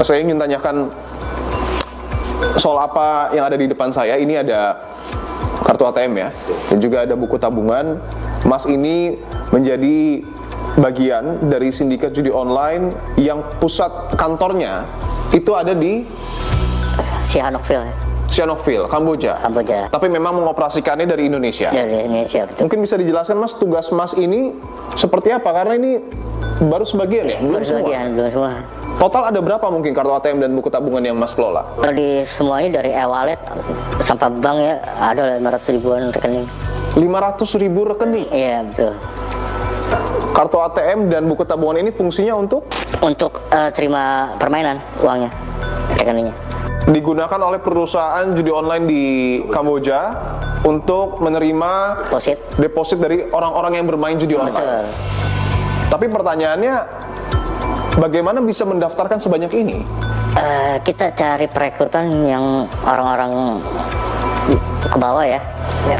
Saya ingin tanyakan soal apa yang ada di depan saya. Ini ada kartu ATM ya, dan juga ada buku tabungan. Mas ini menjadi bagian dari sindikat judi online yang pusat kantornya itu ada di Sihanoukville, Kamboja. Tapi memang mengoperasikannya dari Indonesia. Dari Indonesia, betul. Mungkin bisa dijelaskan Mas, tugas Mas ini seperti apa? Karena ini baru sebagian ya, belum semua. Total ada berapa mungkin kartu ATM dan buku tabungan yang Mas kelola? Kalau di semuanya dari e-wallet sampai bank ya, ada 500 ribuan rekening. 500 ribu rekening? Iya, betul. Kartu ATM dan buku tabungan ini fungsinya untuk? Untuk terima permainan, uangnya, rekeningnya. Digunakan oleh perusahaan judi online di Kamboja untuk menerima deposit dari orang-orang yang bermain judi online. Betul. Tapi pertanyaannya, bagaimana bisa mendaftarkan sebanyak ini? Kita cari perekrutan yang orang-orang ke bawah ya,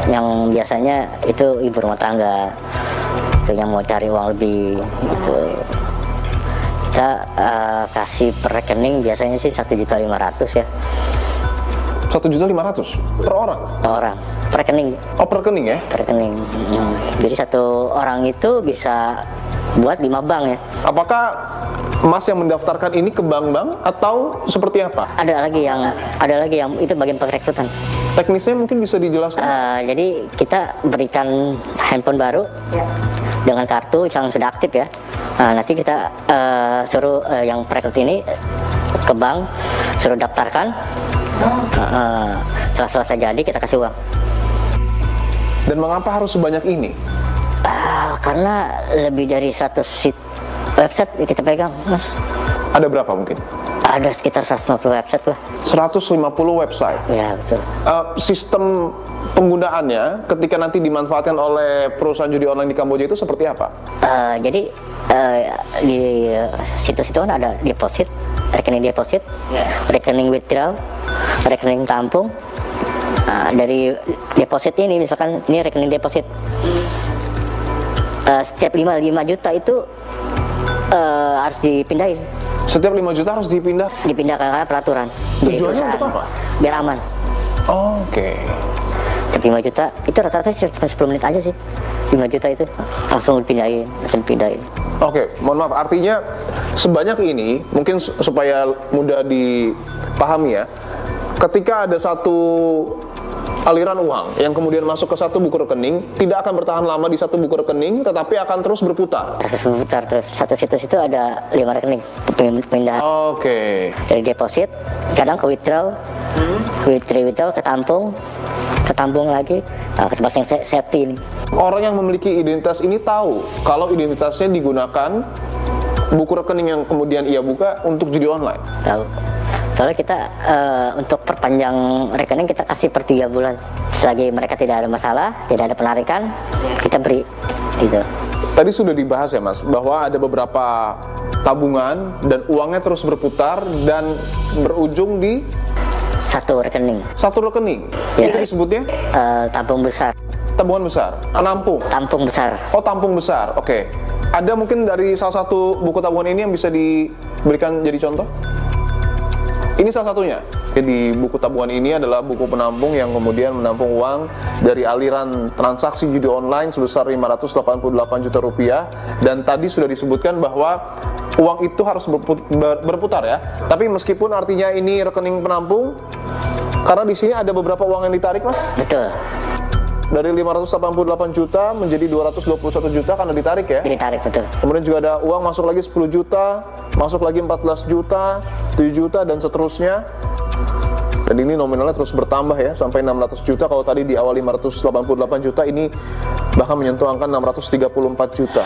yang biasanya itu ibu rumah tangga, itu yang mau cari uang lebih. Gitu. Kita kasih per rekening biasanya sih 1.500.000 ya. 1.500.000 per orang? Per orang, per rekening. Oh, per rekening ya? Per rekening. Jadi satu orang itu bisa buat 5 bank ya. Apakah Mas yang mendaftarkan ini ke bank-bank atau seperti apa? Ada lagi yang itu bagian perekrutan. Teknisnya mungkin bisa dijelaskan? Jadi kita berikan handphone baru dengan kartu yang sudah aktif ya. Nanti kita suruh yang perekrut ini ke bank, suruh daftarkan. Setelah selesai jadi kita kasih uang. Dan mengapa harus sebanyak ini? Karena lebih dari 100 website kita pegang, Mas. Ada berapa mungkin? Ada sekitar 150 website lah. 150 website? Ya, betul. Sistem penggunaannya ketika nanti dimanfaatkan oleh perusahaan judi online di Kamboja itu seperti apa? Jadi di situs itu kan ada deposit, rekening deposit, rekening withdraw, rekening tampung. Dari deposit ini, misalkan ini rekening deposit, setiap 5 juta itu harus dipindahin. Setiap 5 juta harus Dipindahkan karena peraturan. Tujuannya untuk apa? Biar aman. Oke. Setiap 5 juta itu rata-rata 10 menit aja sih. 5 juta itu langsung dipindahin. Oke, mohon maaf, artinya sebanyak ini mungkin supaya mudah dipahami ya. Ketika ada satu aliran uang yang kemudian masuk ke satu buku rekening, tidak akan bertahan lama di satu buku rekening, tetapi akan terus berputar. Terus satu situs itu ada 5 rekening pemindahan. Oke. Dari deposit, kadang ke withdraw, ke tampung lagi, ke tempat yang safety ini. Orang yang memiliki identitas ini tahu kalau identitasnya digunakan buku rekening yang kemudian ia buka untuk judi online. Tahu. Soalnya kita untuk perpanjang rekening kita kasih per 3 bulan. Selagi mereka tidak ada masalah, tidak ada penarikan, kita beri gitu. Tadi sudah dibahas ya Mas, bahwa ada beberapa tabungan dan uangnya terus berputar dan berujung di satu rekening. Satu rekening? Ya. Itu disebutnya? Tabung besar. Tabungan besar? Nampung? Tampung besar. Oh, tampung besar, oke. Ada mungkin dari salah satu buku tabungan ini yang bisa diberikan jadi contoh? Ini salah satunya. Di buku tabungan ini adalah buku penampung yang kemudian menampung uang dari aliran transaksi judi online sebesar 588 juta rupiah. Dan tadi sudah disebutkan bahwa uang itu harus berputar ya. Tapi meskipun artinya ini rekening penampung, karena di sini ada beberapa uang yang ditarik, Mas. Betul. Dari 588 juta menjadi 221 juta karena ditarik ya? Ditarik, betul. Kemudian juga ada uang masuk lagi 10 juta, masuk lagi 14 juta, 7 juta, dan seterusnya. Dan ini nominalnya terus bertambah ya, sampai 600 juta. Kalau tadi di awal 588 juta, ini bahkan menyentuh angka 634 juta.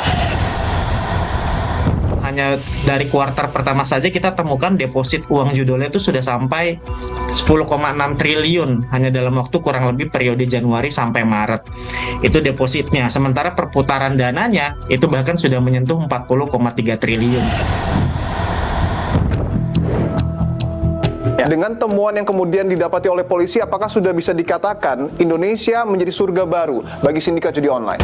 Hanya dari kuartal pertama saja kita temukan deposit uang judulnya itu sudah sampai 10,6 triliun hanya dalam waktu kurang lebih periode Januari sampai Maret. Itu depositnya. Sementara perputaran dananya itu bahkan sudah menyentuh 40,3 triliun. Dengan temuan yang kemudian didapati oleh polisi, apakah sudah bisa dikatakan Indonesia menjadi surga baru bagi sindikat judi online?